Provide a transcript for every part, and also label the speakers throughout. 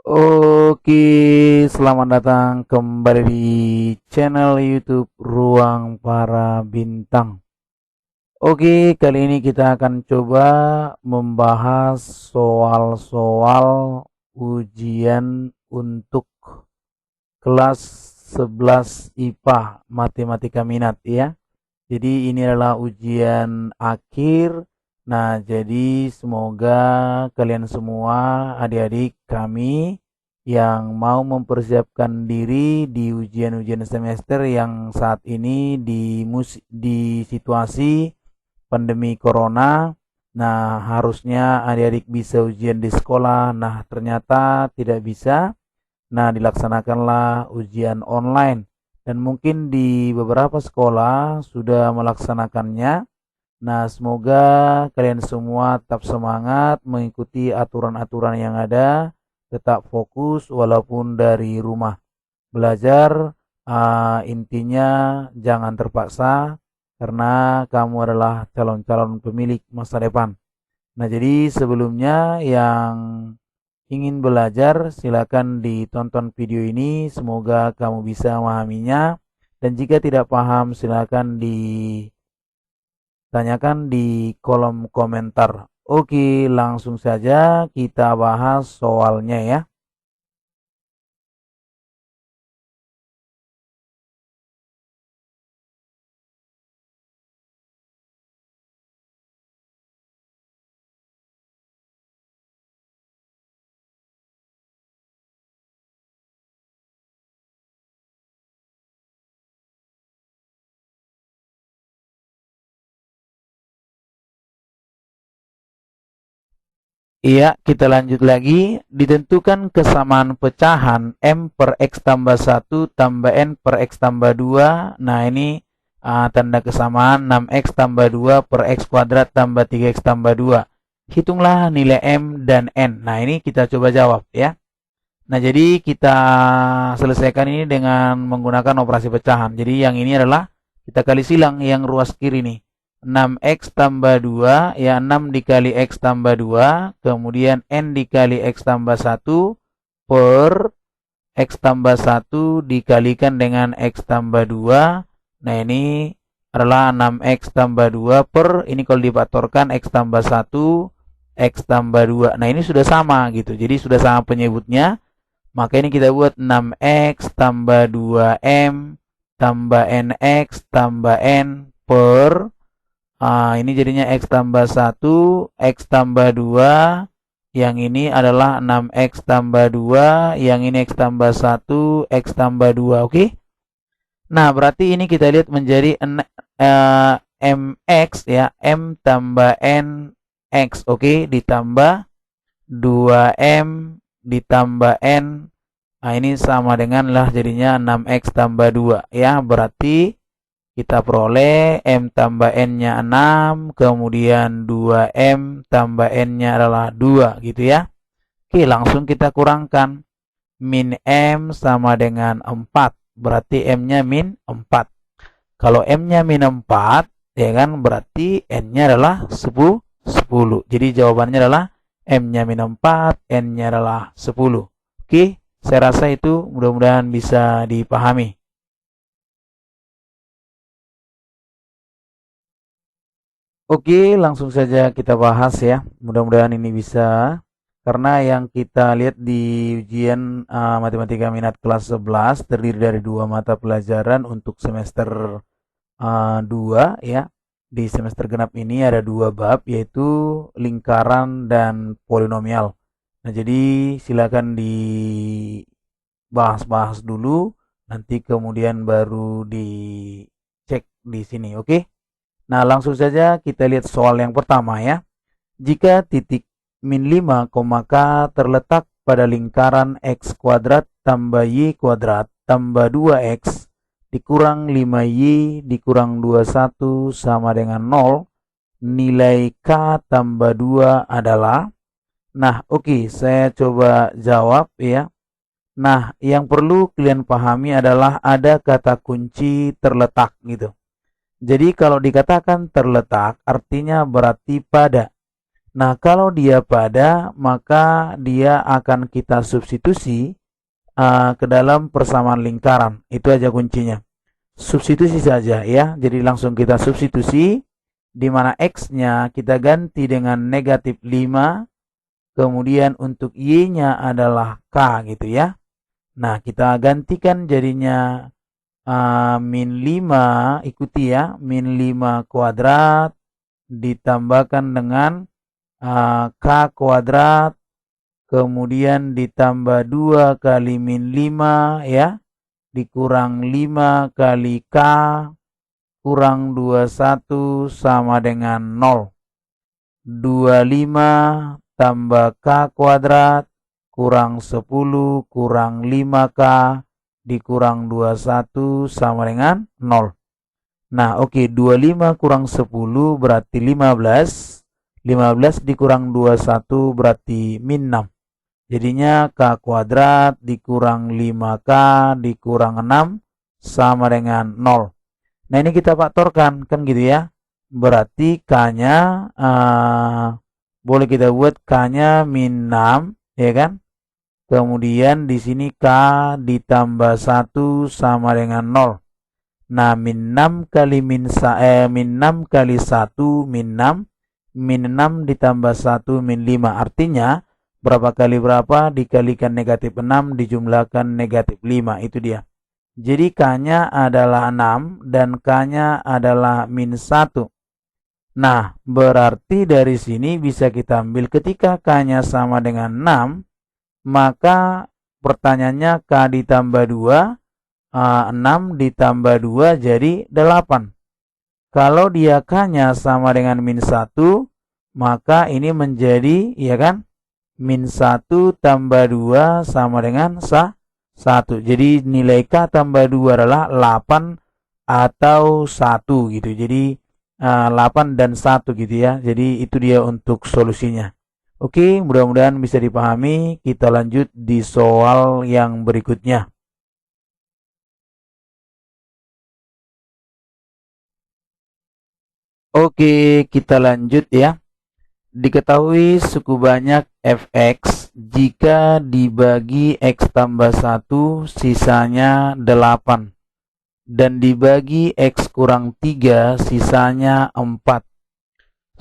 Speaker 1: Oke, selamat datang kembali di channel YouTube Ruang Para Bintang. Oke, kali ini kita akan coba membahas soal-soal ujian untuk kelas 11 IPA Matematika Minat ya. Jadi ini adalah ujian akhir. Nah, jadi semoga kalian semua adik-adik kami yang mau mempersiapkan diri di ujian-ujian semester yang saat ini di situasi pandemi corona. Nah, harusnya adik-adik bisa ujian di sekolah. Nah, ternyata tidak bisa. Nah, dilaksanakanlah ujian online dan mungkin di beberapa sekolah sudah melaksanakannya. Nah, semoga kalian semua tetap semangat mengikuti aturan-aturan yang ada, tetap fokus walaupun dari rumah. Belajar intinya jangan terpaksa karena kamu adalah calon-calon pemilik masa depan. Nah, jadi sebelumnya yang ingin belajar, silakan ditonton video ini. Semoga kamu bisa memahaminya. Dan jika tidak paham, silakan ditanyakan di kolom komentar. Oke, langsung saja kita bahas soalnya ya. Iya, kita lanjut lagi. Ditentukan kesamaan pecahan M per X tambah 1 tambah N per X tambah 2. Nah, ini tanda kesamaan 6X tambah 2 per X kuadrat tambah 3X tambah 2. Hitunglah nilai M dan N. Nah, ini kita coba jawab ya. Nah, jadi kita selesaikan ini dengan menggunakan operasi pecahan. Jadi yang ini adalah kita kali silang yang ruas kiri nih. 6x tambah 2, ya 6 dikali x tambah 2, kemudian n dikali x tambah 1 per x tambah 1 dikalikan dengan x tambah 2. Nah, ini adalah 6x tambah 2 per, ini kalau difaktorkan x tambah 1, x tambah 2. Nah, ini sudah sama gitu. Jadi sudah sama penyebutnya. Maka ini kita buat 6x tambah 2m tambah nx tambah n per ini jadinya X tambah 1, X tambah 2, yang ini adalah 6X tambah 2, yang ini X tambah 1, X tambah 2, oke? Nah, berarti ini kita lihat menjadi MX ya, M tambah N X, oke? Ditambah 2M ditambah N, nah ini sama dengan lah jadinya 6X tambah 2 ya, berarti kita peroleh M tambah N-nya 6, kemudian 2M tambah N-nya adalah 2 gitu ya. Oke, langsung kita kurangkan. Min M sama dengan 4, berarti M-nya min 4. Kalau M-nya min 4, ya kan, berarti N-nya adalah 10. Jadi jawabannya adalah M-nya min 4, N-nya adalah 10. Oke, saya rasa itu mudah-mudahan bisa dipahami. Oke, langsung saja kita bahas ya. Mudah-mudahan ini bisa. Karena yang kita lihat di ujian Matematika Minat kelas 11 terdiri dari dua mata pelajaran untuk semester 2 ya. Di semester genap ini ada dua bab yaitu lingkaran dan polinomial. Nah, jadi silakan dibahas-bahas dulu, nanti kemudian baru dicek di sini, oke? Nah, langsung saja kita lihat soal yang pertama ya. Jika titik min 5, K terletak pada lingkaran X kuadrat tambah Y kuadrat tambah 2X dikurang 5Y dikurang 21 sama dengan 0, nilai K tambah 2 adalah. Nah, oke, saya coba jawab ya. Nah, yang perlu kalian pahami adalah ada kata kunci terletak gitu. Jadi kalau dikatakan terletak artinya berarti pada. Nah, kalau dia pada, maka dia akan kita substitusi ke dalam persamaan lingkaran. Itu aja kuncinya. Substitusi saja ya. Jadi langsung kita substitusi, di mana X-nya kita ganti dengan negatif 5, kemudian untuk Y-nya adalah K gitu ya. Nah, kita gantikan jadinya min 5, ikuti ya, min 5 kuadrat ditambahkan dengan K kuadrat, kemudian ditambah 2 kali min 5 ya, dikurang 5 kali K kurang 21 sama dengan 0. 25 tambah K kuadrat kurang 10 kurang 5K dikurang 21 sama dengan 0. Nah, oke, 25 kurang 10 berarti 15. 15 dikurang 21 berarti min 6. Jadinya K kuadrat dikurang 5K dikurang 6 sama dengan 0. Nah, ini kita faktorkan, kan gitu ya. Berarti K-nya boleh kita buat K-nya min 6, ya kan? Kemudian di sini K ditambah 1 sama dengan 0. Nah, min 6 kali min 6 kali 1 min 6, min 6 ditambah 1 min 5. Artinya berapa kali berapa dikalikan negatif 6 dijumlahkan negatif 5, itu dia. Jadi K-nya adalah 6 dan K-nya adalah min 1. Nah, berarti dari sini bisa kita ambil ketika K-nya sama dengan 6, maka pertanyaannya K ditambah 2, 6 ditambah 2 jadi 8. Kalau dia K-nya sama dengan min 1, maka ini menjadi, ya kan, min 1 tambah 2 sama dengan 1. Jadi nilai K tambah 2 adalah 8 atau 1 gitu. Jadi 8 dan 1 gitu ya. Jadi itu dia untuk solusinya. Oke, mudah-mudahan bisa dipahami. Kita lanjut di soal yang berikutnya. Oke, kita lanjut ya. Diketahui suku banyak fx jika dibagi x tambah 1 sisanya 8 dan dibagi x kurang 3 sisanya 4.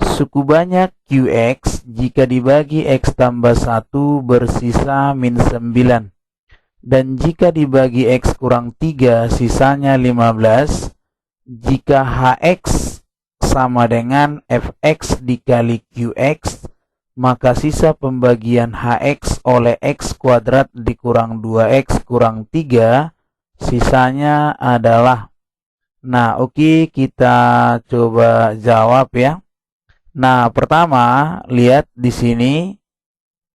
Speaker 1: Suku banyak qx jika dibagi x tambah 1 bersisa min 9 dan jika dibagi x kurang 3 sisanya 15. Jika hx sama dengan fx dikali qx, maka sisa pembagian hx oleh x kuadrat dikurang 2x kurang 3 sisanya adalah. Nah, oke, kita coba jawab ya. Nah, pertama lihat di sini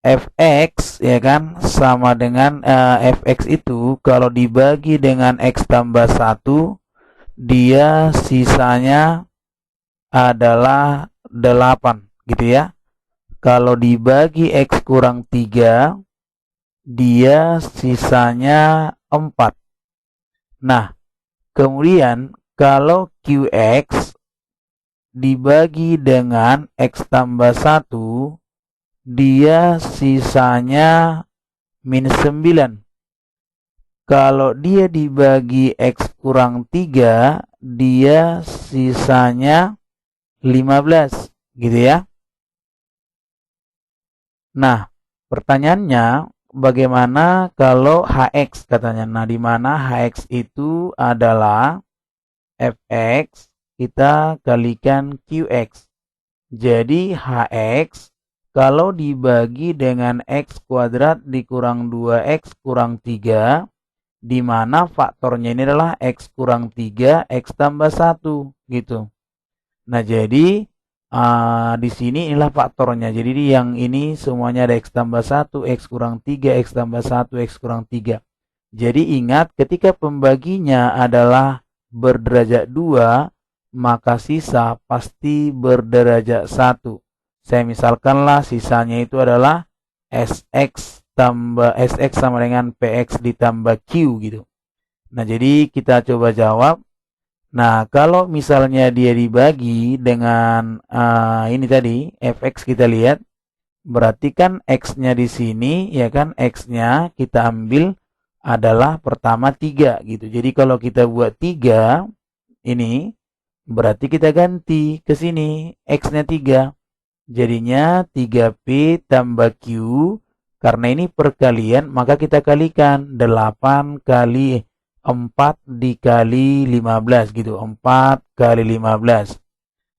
Speaker 1: fx ya kan sama dengan fx itu kalau dibagi dengan x tambah 1 dia sisanya adalah 8 gitu ya. Kalau dibagi x kurang 3 dia sisanya 4. Nah, kemudian kalau qx dibagi dengan x tambah 1 dia sisanya min 9. Kalau dia dibagi x kurang 3 dia sisanya 15 gitu ya. Nah, pertanyaannya bagaimana kalau hx katanya. Nah, di mana hx itu adalah fx kita kalikan qx. Jadi hx kalau dibagi dengan x kuadrat dikurang 2x kurang 3, di mana faktornya ini adalah x kurang 3 x tambah 1 gitu. Nah, jadi di sini inilah faktornya. Jadi yang ini semuanya ada x tambah 1, x kurang 3, x tambah 1, x kurang 3. Jadi ingat ketika pembaginya adalah berderajat 2, maka sisa pasti berderajat 1. Saya misalkanlah sisanya itu adalah sx sama dengan px ditambah q gitu. Nah, jadi kita coba jawab. Nah, kalau misalnya dia dibagi dengan ini tadi, fx kita lihat, berarti kan x-nya di sini, ya kan, x-nya kita ambil adalah pertama 3 gitu. Jadi kalau kita buat 3, ini berarti kita ganti ke sini, x-nya 3. Jadinya 3P tambah Q, karena ini perkalian, maka kita kalikan 8 kali 4 dikali 15 gitu, 4 kali 15.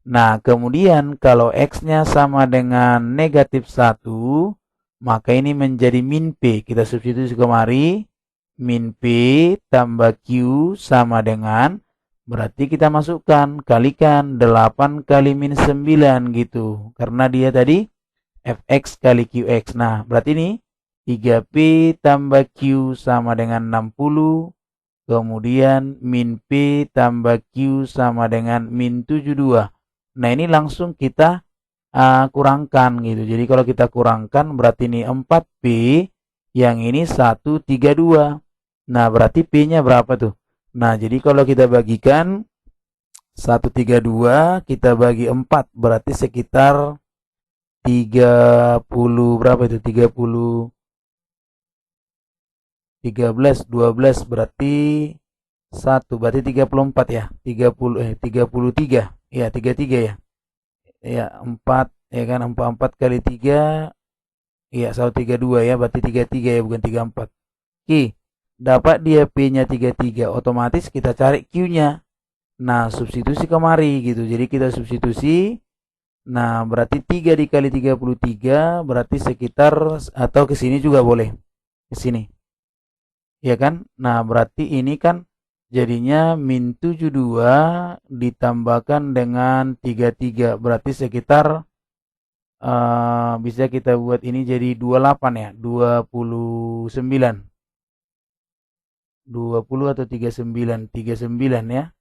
Speaker 1: Nah, kemudian kalau X-nya sama dengan negatif 1, maka ini menjadi min P. Kita substitusi kemari, min P tambah Q sama dengan, berarti kita masukkan, kalikan 8 kali min 9 gitu. Karena dia tadi Fx kali Qx. Nah, berarti ini 3P tambah Q sama dengan 60. Kemudian min P tambah Q sama dengan min 72. Nah, ini langsung kita kurangkan gitu. Jadi kalau kita kurangkan berarti ini 4P, yang ini 132. Nah, berarti P-nya berapa tuh? Nah, jadi kalau kita bagikan 132 kita bagi 4 berarti sekitar 30 berapa itu? 30 13 12 berarti 1 berarti 34 ya. 33. Ya, 33 ya. Ya, 4 ya kan, 44 kali 3 ya 132 ya, berarti 33 ya, bukan 34. Oke, dapat dia P-nya 33, otomatis kita cari Q-nya. Nah, substitusi kemari gitu. Jadi kita substitusi. Nah, berarti 3 dikali 33 berarti sekitar, atau ke sini juga boleh. Ke sini. Ya kan? Nah, berarti ini kan jadinya min 72 ditambahkan dengan 33. Berarti sekitar bisa kita buat ini jadi 28 ya. 29. 20 atau 39. 39 ya.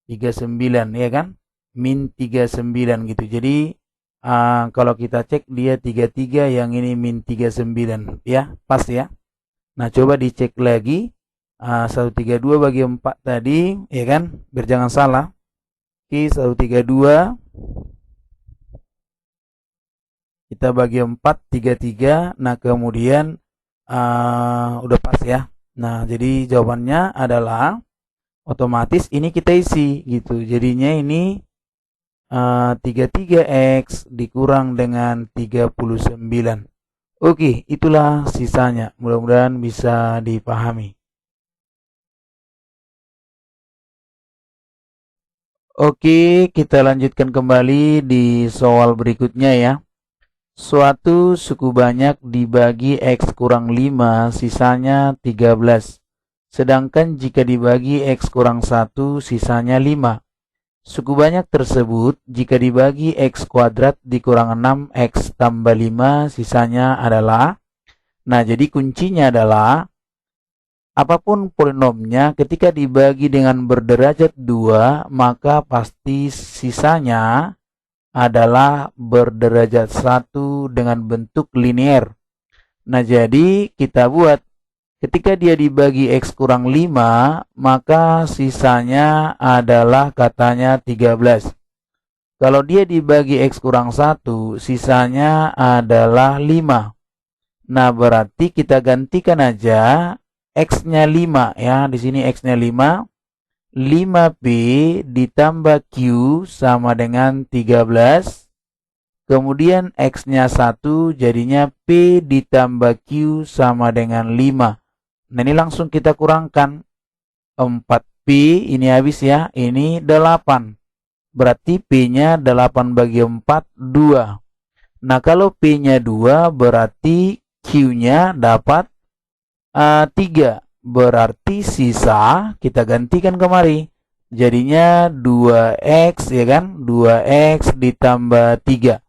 Speaker 1: 39 ya kan? Min 39 gitu. Jadi kalau kita cek dia 33, yang ini min 39 ya. Pas ya. Nah, coba dicek lagi. 132 bagi 4 tadi, ya kan? Biar jangan salah. Oke, 132 kita bagi 4, 33. Nah, kemudian udah pas ya. Nah, jadi jawabannya adalah otomatis ini kita isi gitu. Jadinya ini 33X dikurang dengan 39. Oke, itulah sisanya. Mudah-mudahan bisa dipahami. Oke, kita lanjutkan kembali di soal berikutnya ya. Suatu suku banyak dibagi X kurang 5, sisanya 13. Sedangkan jika dibagi X kurang 1, sisanya 5. Suku banyak tersebut jika dibagi X kuadrat dikurang 6, X tambah 5, sisanya adalah. Nah, jadi kuncinya adalah apapun polinomnya ketika dibagi dengan berderajat 2, maka pasti sisanya adalah berderajat 1 dengan bentuk linear. Nah, jadi kita buat ketika dia dibagi X kurang 5, maka sisanya adalah katanya 13. Kalau dia dibagi X kurang 1, sisanya adalah 5. Nah, berarti kita gantikan aja X-nya 5 ya. Di sini X-nya 5. 5P ditambah Q sama dengan 13. Kemudian X-nya 1 jadinya P ditambah Q sama dengan 5. Nah, ini langsung kita kurangkan. 4P ini habis ya. Ini 8. Berarti P-nya 8 bagi 4, 2. Nah, kalau P-nya 2 berarti Q-nya dapat 3. Berarti sisa kita gantikan kemari. Jadinya 2X ya kan? 2X ditambah 3.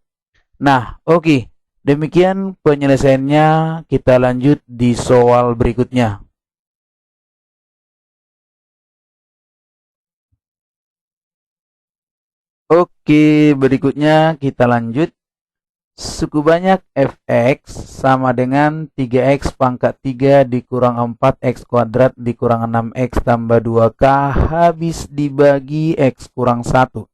Speaker 1: Nah, oke. Demikian penyelesaiannya. Kita lanjut di soal berikutnya. Oke, berikutnya kita lanjut. Suku banyak fx sama dengan 3x pangkat 3 dikurang 4x kuadrat dikurang 6x tambah 2k habis dibagi x kurang 1.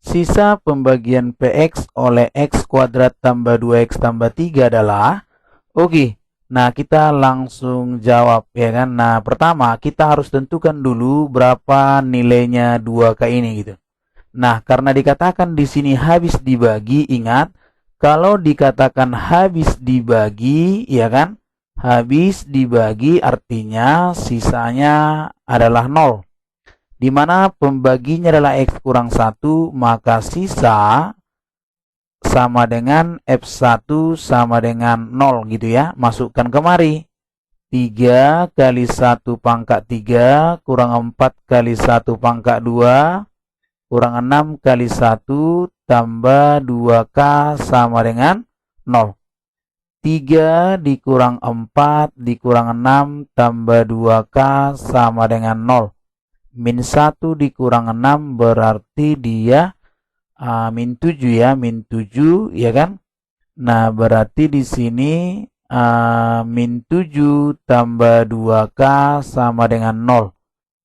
Speaker 1: Sisa pembagian px oleh x kuadrat tambah 2x tambah 3 adalah, oke, nah kita langsung jawab ya kan. Nah pertama kita harus tentukan dulu berapa nilainya 2k ini gitu. Nah, karena dikatakan di sini habis dibagi, ingat, kalau dikatakan habis dibagi, ya kan? Habis dibagi artinya sisanya adalah 0. Di mana pembaginya adalah x kurang 1, maka sisa sama dengan f1 sama dengan 0 gitu ya. Masukkan kemari. 3 kali 1 pangkat 3 kurang 4 kali 1 pangkat 2 kurang 6 kali 1 tambah 2k sama dengan 0. 3 dikurang 4 dikurang 6 tambah 2k sama dengan 0. Min 1 dikurang 6 berarti dia min 7 ya, min 7 ya kan. Nah, berarti di sini min 7 tambah 2k sama dengan 0.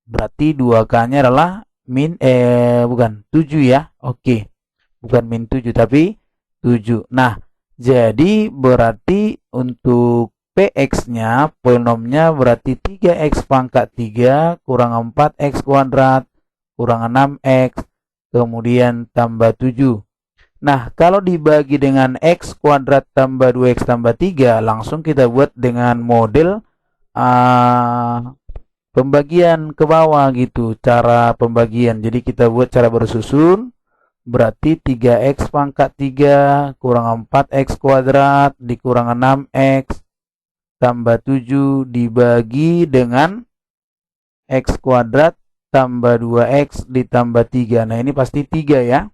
Speaker 1: Berarti 2k-nya adalah bukan 7 ya. Oke. Bukan min 7 tapi 7. Nah, jadi berarti untuk px-nya polinomnya berarti 3x pangkat 3 kurang 4x kuadrat kurang 6x kemudian tambah 7. Nah, kalau dibagi dengan x kuadrat tambah 2x tambah 3, langsung kita buat dengan model pembagian ke bawah gitu, cara pembagian. Jadi kita buat cara bersusun, berarti 3x pangkat 3 kurang 4x kuadrat dikurang 6x tambah 7 dibagi dengan x kuadrat tambah 2x ditambah 3. Nah, ini pasti 3 ya.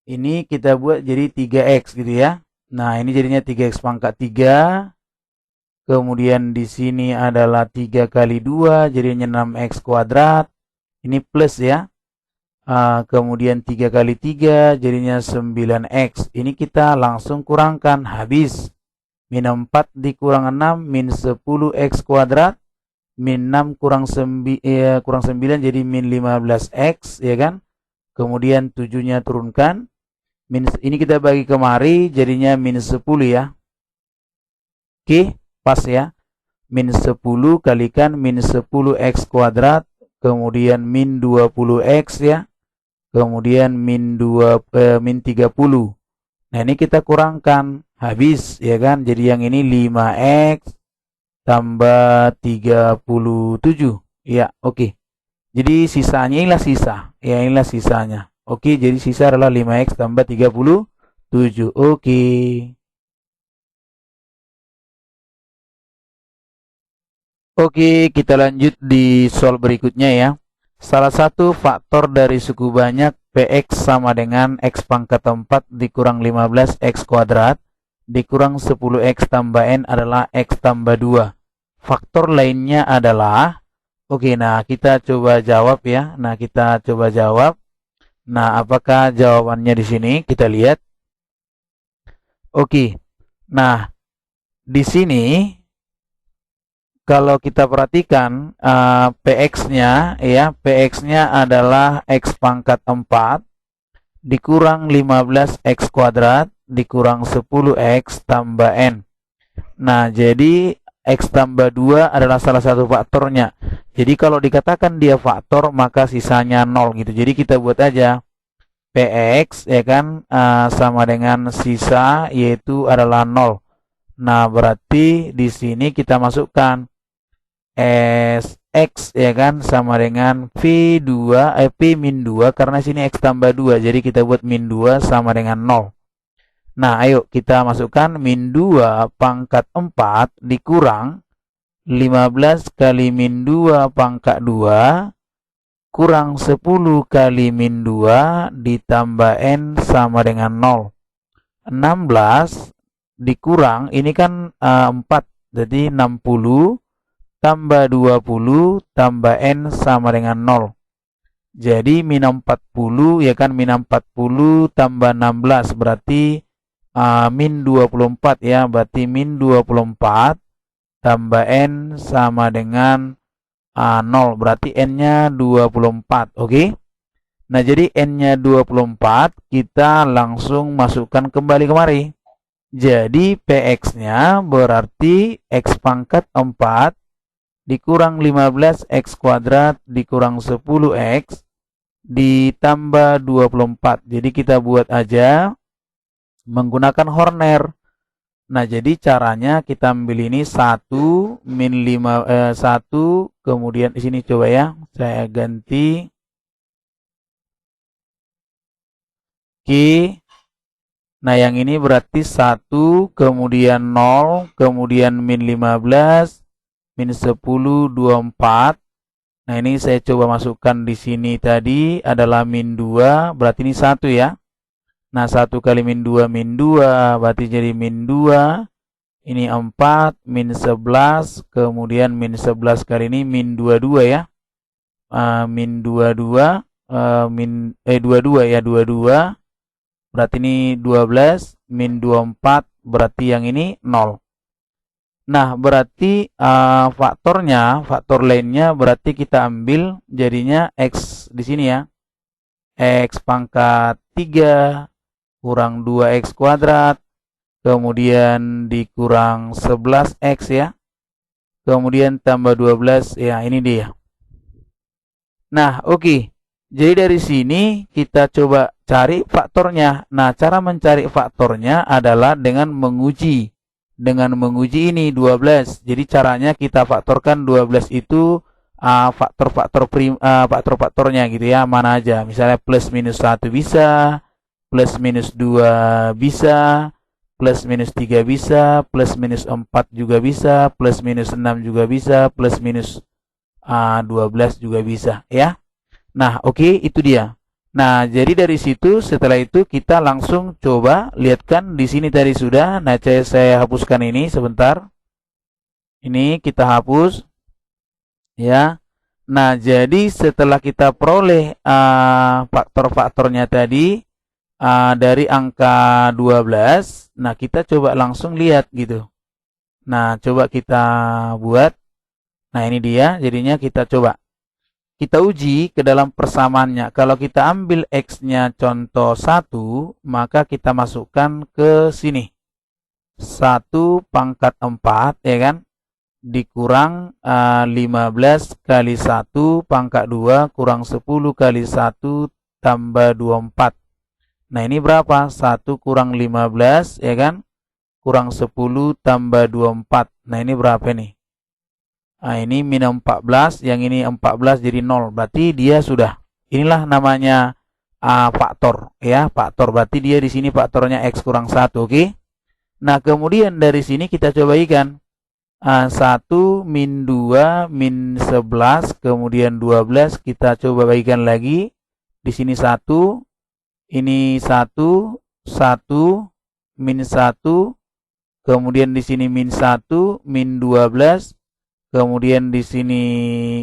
Speaker 1: Ini kita buat jadi 3x gitu ya. Nah, ini jadinya 3x pangkat 3. Kemudian di sini adalah 3 kali 2 jadinya 6x kuadrat. Ini plus ya. Kemudian 3 kali 3 jadinya 9x. Ini kita langsung kurangkan habis. Min 4 dikurang 6 min 10x kuadrat. Min 6 kurang 9 jadi min 15x ya kan. Kemudian 7-nya turunkan. Ini kita bagi kemari jadinya min 10 ya. Oke. Pas ya, min 10 kalikan min 10x kuadrat, kemudian min 20x ya, kemudian min 30. Nah, ini kita kurangkan, habis ya kan, jadi yang ini 5x tambah 37. Ya, oke. Jadi sisanya inilah sisa, ya inilah sisanya. Oke, jadi sisa adalah 5x tambah 37. Oke. Oke, kita lanjut di soal berikutnya ya. Salah satu faktor dari suku banyak px sama dengan x pangkat 4 dikurang 15x kuadrat dikurang 10x tambah n adalah x tambah 2. Faktor lainnya adalah, oke, nah kita coba jawab ya. Nah, kita coba jawab. Nah, apakah jawabannya di sini? Kita lihat. Oke, nah di sini kalau kita perhatikan px-nya ya, px-nya adalah x pangkat 4 dikurang 15x kuadrat dikurang 10x tambah n. Nah, jadi x tambah 2 adalah salah satu faktornya. Jadi kalau dikatakan dia faktor maka sisanya 0 gitu. Jadi kita buat aja px ya kan sama dengan sisa yaitu adalah 0. Nah, berarti di sini kita masukkan Sx ya kan sama dengan P min 2 karena sini X tambah 2. Jadi kita buat min 2 sama dengan 0. Nah, ayo kita masukkan min 2 pangkat 4 dikurang 15 kali min 2 pangkat 2 kurang 10 kali min 2 ditambah N sama dengan 0. 16 dikurang, ini kan 4, jadi 60 tambah 20 tambah N sama dengan 0. Jadi min 40 ya kan, min 40 tambah 16 berarti min 24 ya, berarti min 24 tambah n sama dengan 0, berarti n-nya 24, oke? Nah, jadi n-nya 24, kita langsung masukkan kembali kemari. Jadi px-nya berarti x pangkat 4 dikurang 15x kuadrat dikurang 10x ditambah 24. Jadi kita buat aja menggunakan Horner. Nah, jadi caranya kita ambil ini 1 min 1, kemudian di sini coba ya, saya ganti Q. Nah, yang ini berarti 1, kemudian 0, kemudian min 15, min 10, 24. Nah, ini saya coba masukkan di sini tadi adalah min 2, berarti ini 1 ya. Nah, 1 kali min 2, berarti jadi min 2. Ini 4, min 11, kemudian min 11 kali ini min 22 ya. Min 22, 22 ya, 22. Berarti ini 12, min 24, berarti yang ini 0. Nah, berarti faktor lainnya berarti kita ambil jadinya x di sini ya. X pangkat 3 kurang 2x kuadrat, kemudian dikurang 11x ya, kemudian tambah 12, ya ini dia. Nah, oke. Jadi dari sini kita coba cari faktornya. Nah, cara mencari faktornya adalah dengan menguji. Dengan menguji ini 12. Jadi caranya kita faktorkan 12 itu faktor-faktornya gitu ya, mana aja. Misalnya plus minus 1 bisa, plus minus 2 bisa, plus minus 3 bisa, plus minus 4 juga bisa, plus minus 6 juga bisa, plus minus 12 juga bisa ya. Nah, oke, itu dia. Nah, jadi dari situ setelah itu kita langsung coba lihatkan di sini tadi sudah. Nah, saya hapuskan ini sebentar. Ini kita hapus ya. Nah, jadi setelah kita peroleh faktor-faktornya tadi dari angka 12, nah kita coba langsung lihat gitu. Nah, coba kita buat. Nah, ini dia, jadinya kita coba. Kita uji ke dalam persamaannya. Kalau kita ambil X-nya contoh 1, maka kita masukkan ke sini. 1 pangkat 4, ya kan? Dikurang 15 kali 1 pangkat 2 kurang 10 kali 1 tambah 24. Nah, ini berapa? 1 kurang 15, ya kan? Kurang 10 tambah 24. Nah, ini berapa nih? Nah, ini min 14, yang ini 14 jadi 0. Berarti dia sudah. Inilah namanya faktor ya, faktor. Berarti dia di sini faktornya X kurang 1, oke? Nah, kemudian dari sini kita coba ikan. 1 min 2 min 11, kemudian 12 kita coba bagikan lagi. Di sini 1, ini 1, 1 min 1, kemudian di sini min 1, min 12. Kemudian di sini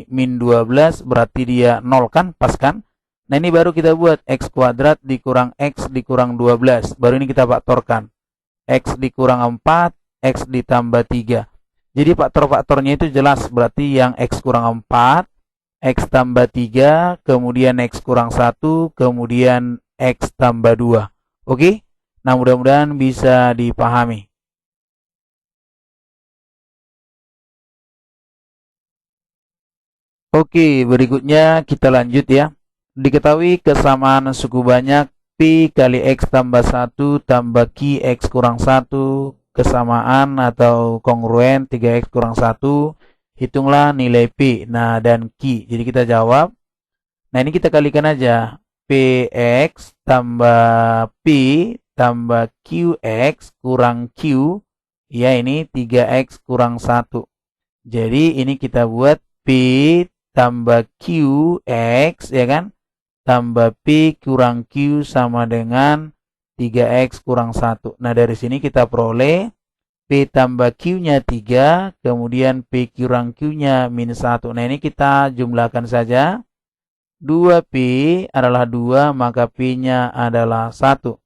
Speaker 1: min 12 berarti dia 0 kan, pas kan? Nah, ini baru kita buat x kuadrat dikurang x dikurang 12. Baru ini kita faktorkan. X dikurang 4, x ditambah 3. Jadi faktor-faktornya itu jelas, berarti yang x kurang 4, x tambah 3, kemudian x kurang 1, kemudian x tambah 2. Oke? Nah, mudah-mudahan bisa dipahami. Oke, berikutnya kita lanjut ya. Diketahui kesamaan suku banyak P kali X tambah 1 tambah Q X kurang 1, kesamaan atau kongruen 3X kurang 1, hitunglah nilai P, nah dan Q. Jadi kita jawab. Nah, ini kita kalikan aja. PX tambah P tambah QX kurang Q, ya ini 3X kurang 1. Jadi ini kita buat P tambah QX, ya kan? Tambah P kurang Q sama dengan 3X kurang 1. Nah, dari sini kita peroleh P tambah Q-nya 3, kemudian P kurang Q-nya min 1. Nah, ini kita jumlahkan saja. 2P adalah 2, maka P-nya adalah 1.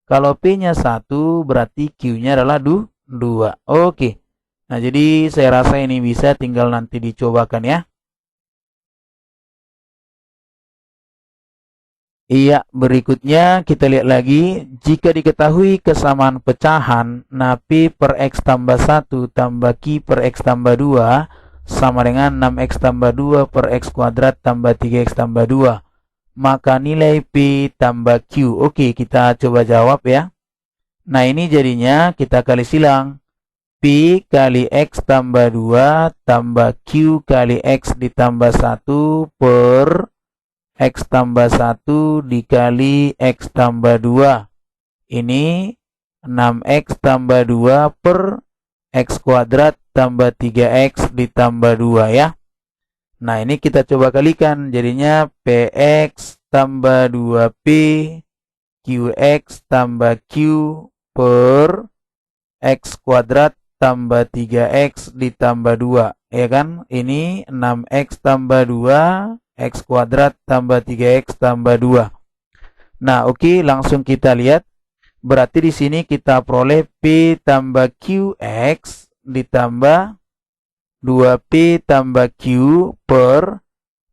Speaker 1: Kalau P-nya 1, berarti Q-nya adalah 2. Oke. Nah, jadi saya rasa ini bisa, tinggal nanti dicobakan ya. Iya, berikutnya kita lihat lagi. Jika diketahui kesamaan pecahan, nah P per X tambah 1 tambah Q per X tambah 2 sama dengan 6X tambah 2 per X kuadrat tambah 3X tambah 2. Maka nilai P tambah Q. Oke, kita coba jawab ya. Nah, ini jadinya kita kali silang. P kali X tambah 2 tambah Q kali X ditambah 1 per X tambah 1 dikali X tambah 2. Ini 6X tambah 2 per X kuadrat tambah 3X ditambah 2 ya. Nah, ini kita coba kalikan. Jadinya PX tambah 2P QX tambah Q per X kuadrat tambah 3X ditambah 2. Ya kan? Ini 6X tambah 2 X kuadrat tambah 3X tambah 2. Nah, oke, langsung kita lihat. Berarti di sini kita peroleh P tambah QX ditambah 2P tambah Q per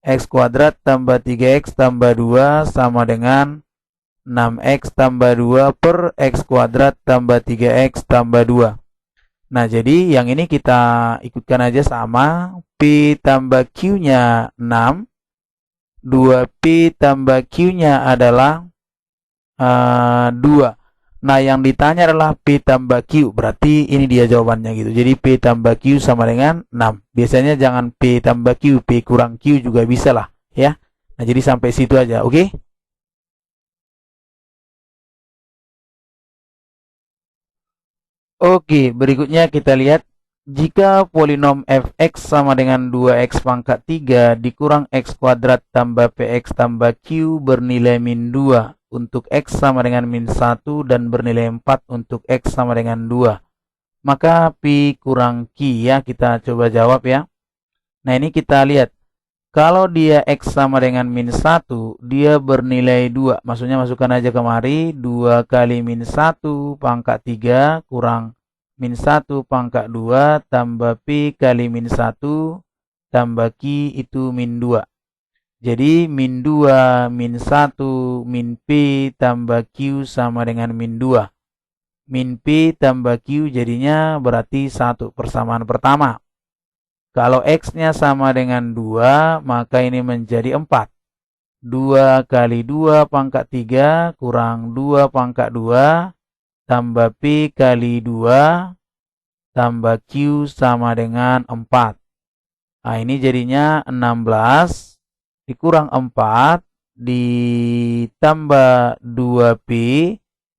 Speaker 1: X kuadrat tambah 3X tambah 2 sama dengan 6X tambah 2 per X kuadrat tambah 3X tambah 2. Nah, jadi yang ini kita ikutkan aja sama. P tambah Q-nya 6. 2P tambah Q-nya adalah 2. Nah, yang ditanya adalah P tambah Q. Berarti ini dia jawabannya gitu. Jadi P tambah Q sama dengan 6. Biasanya jangan P tambah Q, P kurang Q juga bisa lah ya. Nah, jadi sampai situ aja, oke? Oke, berikutnya kita lihat. Jika polinom fx sama dengan 2x pangkat 3 dikurang x kuadrat tambah px tambah q bernilai min 2 untuk x sama dengan min 1 dan bernilai 4 untuk x sama dengan 2. Maka pi kurang q ya, kita coba jawab ya. Nah, ini kita lihat. Kalau dia x sama dengan min 1, dia bernilai 2. Maksudnya masukkan aja kemari, 2 kali min 1 pangkat 3 kurang min 1 pangkat 2 tambah P kali min 1 tambah Q itu min 2. Jadi min 2 min 1 min P tambah Q sama dengan min 2. Min P tambah Q jadinya berarti 1 persamaan pertama. Kalau X-nya sama dengan 2, maka ini menjadi 4. 2 kali 2 pangkat 3 kurang 2 pangkat 2 tambah P kali 2 tambah Q sama dengan 4. Nah, ini jadinya 16 dikurang 4 ditambah 2P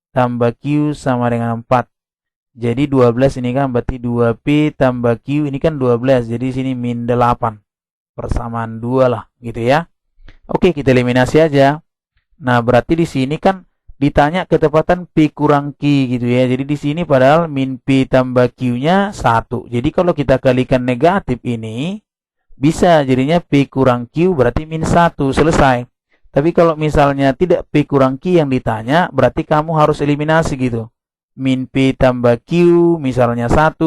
Speaker 1: tambah Q sama dengan 4. Jadi 12 ini kan berarti 2P tambah Q ini kan 12. Jadi sini min 8. Persamaan 2 lah gitu ya. Oke, kita eliminasi aja. Nah, berarti di sini kan ditanya ketepatan P kurang Q gitu ya. Jadi di sini padahal min P tambah Q-nya 1. Jadi kalau kita kalikan negatif ini, bisa jadinya P kurang Q berarti min 1. Selesai. Tapi kalau misalnya tidak P kurang Q yang ditanya, berarti kamu harus eliminasi gitu. Min P tambah Q misalnya 1.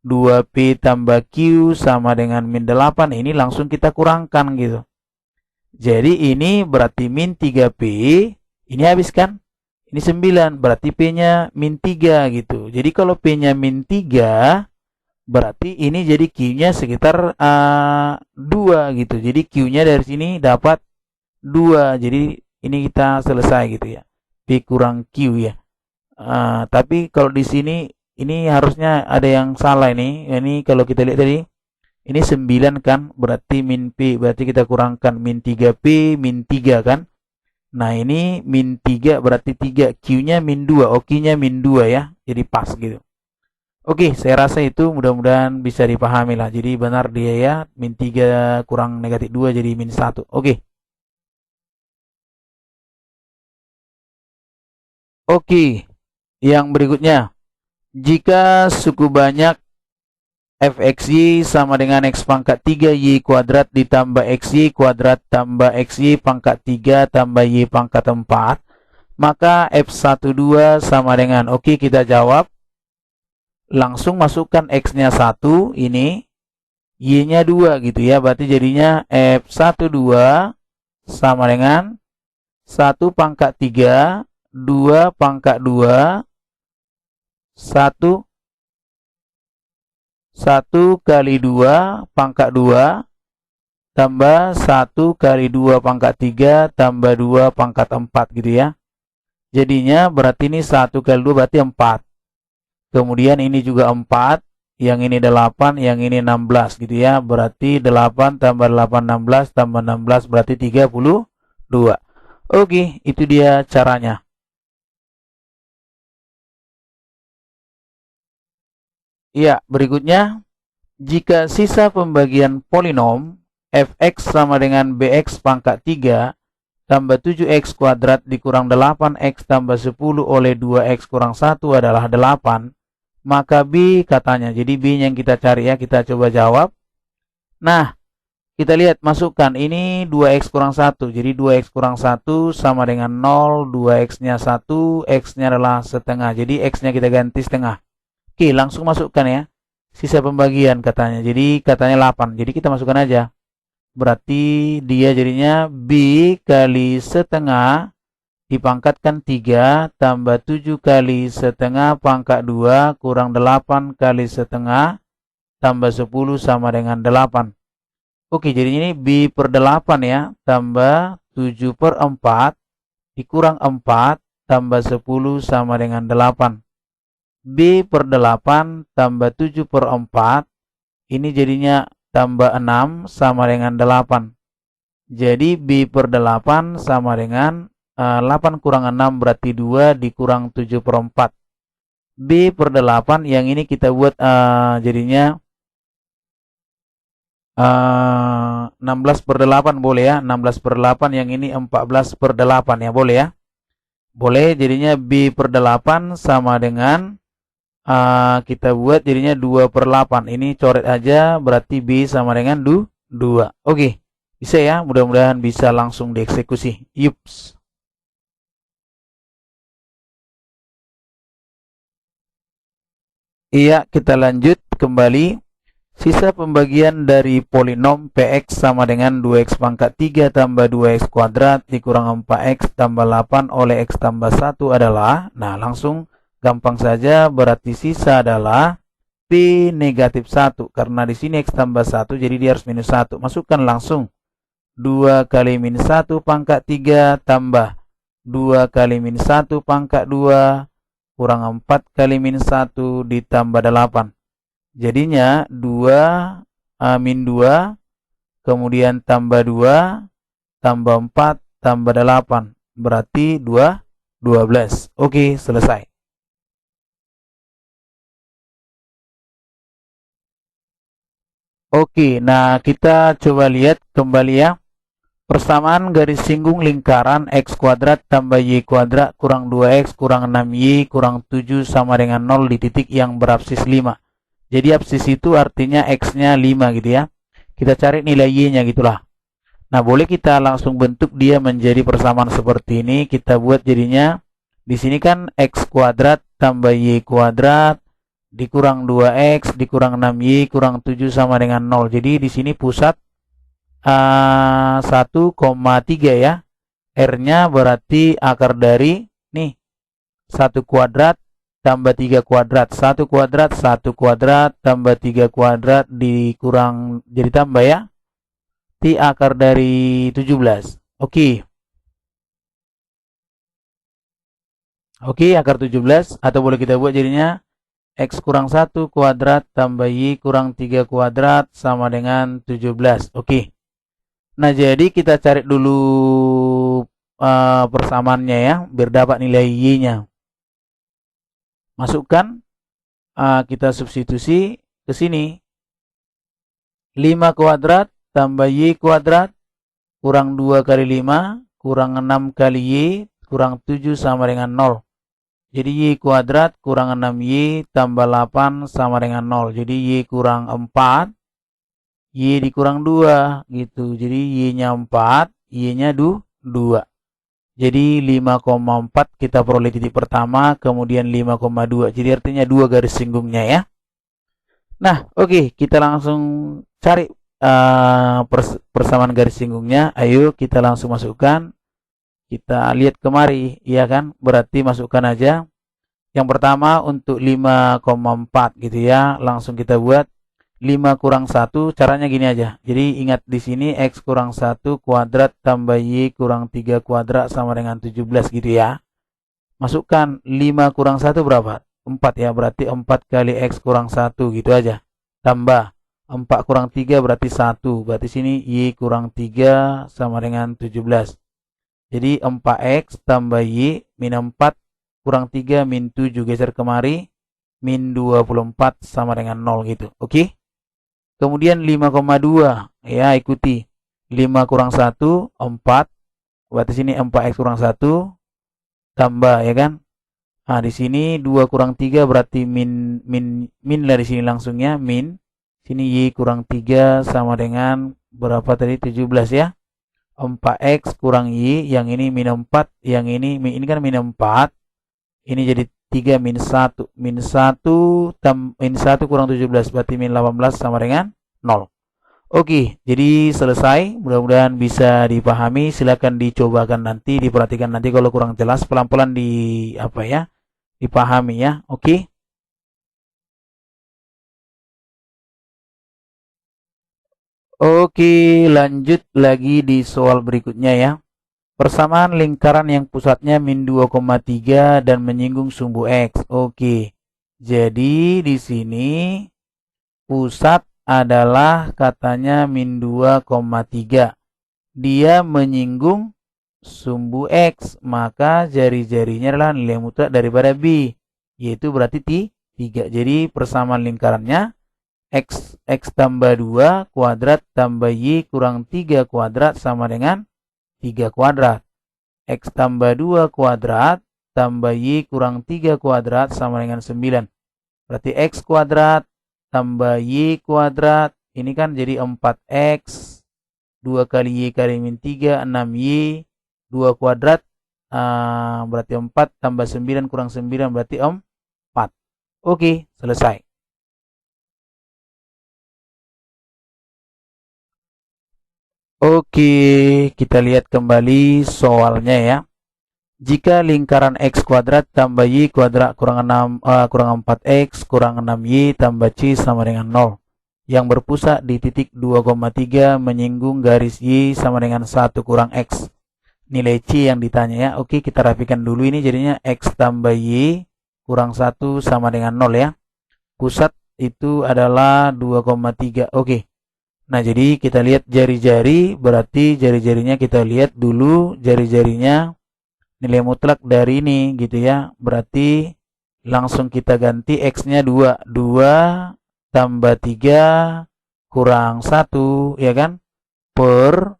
Speaker 1: 2P tambah Q sama dengan min 8. Ini langsung kita kurangkan gitu. Jadi ini berarti min 3P. Ini habis kan? Ini 9, berarti P-nya min 3 gitu. Jadi kalau P-nya min 3, berarti ini jadi Q-nya sekitar 2 gitu. Jadi Q-nya dari sini dapat 2. Jadi ini kita selesai gitu ya. P kurang Q ya. Tapi kalau di sini ini harusnya ada yang salah ini. Ini kalau kita lihat tadi, ini 9 kan, berarti min P, berarti kita kurangkan min 3P, min 3 kan. Nah, ini min 3 berarti 3, Q-nya min 2, OK-nya min 2 ya. Jadi pas gitu. Oke, saya rasa itu mudah-mudahan bisa dipahami lah. Jadi benar dia ya, min 3 kurang negatif 2 jadi min 1. Oke. Oke, yang berikutnya. Jika suku banyak fxy sama dengan x pangkat 3y kuadrat ditambah xy kuadrat tambah xy pangkat 3 tambah y pangkat 4. Maka f12 sama dengan, oke, kita jawab. Langsung masukkan x-nya 1, ini, y-nya 2 gitu ya. Berarti jadinya f12 sama dengan 1 pangkat 3, 2 pangkat 2, 1 kali 2 pangkat 2 tambah 1 kali 2 pangkat 3 tambah 2 pangkat 4 gitu ya. Jadinya berarti ini 1 kali 2 berarti 4. Kemudian ini juga 4, yang ini 8, yang ini 16 gitu ya. Berarti 8 tambah 8 16 tambah 16 berarti 32. Oke, itu dia caranya. Ya, berikutnya, jika sisa pembagian polinom fx sama dengan bx pangkat 3 tambah 7x kuadrat dikurang 8x tambah 10 oleh 2x kurang 1 adalah 8, maka B katanya. Jadi B yang kita cari ya, kita coba jawab. Nah, kita lihat, masukkan ini 2x kurang 1. Jadi 2x kurang 1 sama dengan 0, 2x-nya 1, x-nya adalah setengah. Jadi x-nya kita ganti setengah. Oke, langsung masukkan ya. Sisa pembagian katanya. Jadi katanya 8. Jadi kita masukkan aja. Berarti dia jadinya B kali setengah dipangkatkan 3 tambah 7 kali setengah pangkat 2 kurang 8 kali setengah tambah 10 sama dengan 8. Oke, jadi ini B per 8 ya. Tambah 7 per 4 dikurang 4 tambah 10 sama dengan 8. B per 8 tambah 7 per 4, ini jadinya tambah 6 sama dengan 8. Jadi B per 8 sama dengan 8 kurang 6 berarti 2 dikurang 7 per 4. B per 8 yang ini kita buat jadinya 16 per 8 boleh ya. 16 per 8 yang ini 14 per 8 ya, boleh ya. Boleh, jadinya B per 8 sama dengan kita buat jadinya 2 per 8. Ini coret aja, berarti B sama dengan 2. Oke, bisa ya, mudah-mudahan bisa langsung dieksekusi. Yups. Iya, kita lanjut kembali. Sisa pembagian dari polinom px sama dengan 2x pangkat 3 tambah 2x kuadrat dikurang 4x tambah 8 oleh x tambah 1 adalah, nah langsung gampang saja, berarti sisa adalah P negatif 1. Karena di sini X tambah 1, jadi dia harus minus 1. Masukkan langsung. 2 kali minus 1 pangkat 3 tambah 2 kali minus 1 pangkat 2 kurang 4 kali minus 1 ditambah 8. Jadinya 2 min 2, kemudian tambah 2, tambah 4, tambah 8. Berarti 12. Oke, selesai. Oke, nah kita coba lihat kembali ya. Persamaan garis singgung lingkaran x kuadrat tambah y kuadrat kurang 2x kurang 6y kurang 7 sama dengan 0 di titik yang berabsis 5. Jadi absis itu artinya x-nya 5 gitu ya. Kita cari nilai y-nya gitulah. Nah, boleh kita langsung bentuk dia menjadi persamaan seperti ini. Kita buat jadinya, di sini kan x kuadrat tambah y kuadrat dikurang 2x dikurang 6y kurang 7 sama dengan 0. Jadi di sini pusat 1,3 ya. R-nya berarti akar dari nih 1 kuadrat tambah 3 kuadrat. 1 kuadrat 1 kuadrat tambah 3 kuadrat dikurang jadi tambah ya. T akar dari 17. Oke. Oke, akar 17 atau boleh kita buat jadinya x kurang 1 kuadrat tambah y kurang 3 kuadrat sama dengan 17. Oke. Nah, jadi kita cari dulu persamaannya ya, biar dapat nilai y-nya. Masukkan, kita substitusi ke sini. 5 kuadrat tambah y kuadrat kurang 2 kali 5 kurang 6 kali y kurang 7 sama dengan 0. Jadi Y kuadrat kurang 6Y tambah 8 sama dengan 0. Jadi Y kurang 4, Y dikurang 2 gitu. Jadi Y-nya 4, Y-nya 2. Jadi 5,4 kita peroleh titik pertama, kemudian 5,2. Jadi artinya 2 garis singgungnya ya. Nah, oke, kita langsung cari persamaan garis singgungnya. Ayo kita langsung masukkan. Kita lihat kemari, ya kan? Berarti masukkan aja. Yang pertama untuk 5,4 gitu ya. Langsung kita buat 5 kurang 1, caranya gini aja. Jadi ingat di sini X kurang 1 kuadrat tambah Y kurang 3 kuadrat sama dengan 17 gitu ya. Masukkan 5 kurang 1 berapa? 4 ya, berarti 4 kali X kurang 1 gitu aja. Tambah 4 kurang 3 berarti 1. Berarti sini Y kurang 3 sama dengan 17. Jadi 4X tambah Y min 4 kurang 3 min 7 geser kemari. Min 24 sama dengan 0 gitu. Oke? Kemudian 5,2 ya, ikuti. 5 kurang 1 4. Berarti sini 4X kurang 1 tambah ya kan. Nah, di sini 2 kurang 3 berarti min lah di sini langsungnya min. Sini Y kurang 3 sama dengan berapa tadi? 17 ya. 4X kurang Y, yang ini min 4, yang ini kan min 4. Ini jadi 3 min 1. Min 1 kurang 17 berarti min 18 sama dengan 0. Oke, jadi selesai. Mudah-mudahan bisa dipahami. Silakan dicobakan nanti, diperhatikan nanti kalau kurang jelas pelan-pelan dipahami ya. Oke. Oke, lanjut lagi di soal berikutnya ya. Persamaan lingkaran yang pusatnya min 2,3 dan menyinggung sumbu X. Oke. Jadi di sini pusat adalah katanya min 2,3. Dia menyinggung sumbu X, maka jari-jarinya adalah nilai mutlak daripada B, yaitu berarti 3. Jadi persamaan lingkarannya X tambah 2 kuadrat tambah Y kurang 3 kuadrat sama dengan 3 kuadrat. X tambah 2 kuadrat tambah Y kurang 3 kuadrat sama dengan 9. Berarti X kuadrat tambah Y kuadrat, ini kan jadi 4X, 2 kali Y kali min 3, 6Y, 2 kuadrat, berarti 4 tambah 9 kurang 9 berarti 4. Oke, selesai. Oke, kita lihat kembali soalnya ya. Jika lingkaran X kuadrat tambah Y kuadrat kurang 4X kurang 6Y tambah C sama dengan 0. Yang berpusat di titik 2,3 menyinggung garis Y sama dengan 1 kurang X. Nilai C yang ditanya ya. Oke, kita rapikan dulu ini jadinya X tambah Y kurang 1 sama dengan 0 ya. Pusat itu adalah 2,3. Oke. Nah, jadi kita lihat jari-jari, berarti jari-jarinya kita lihat dulu jari-jarinya. Nilai mutlak dari ini gitu ya. Berarti langsung kita ganti X-nya 2. 2 tambah 3 kurang 1 ya kan. Per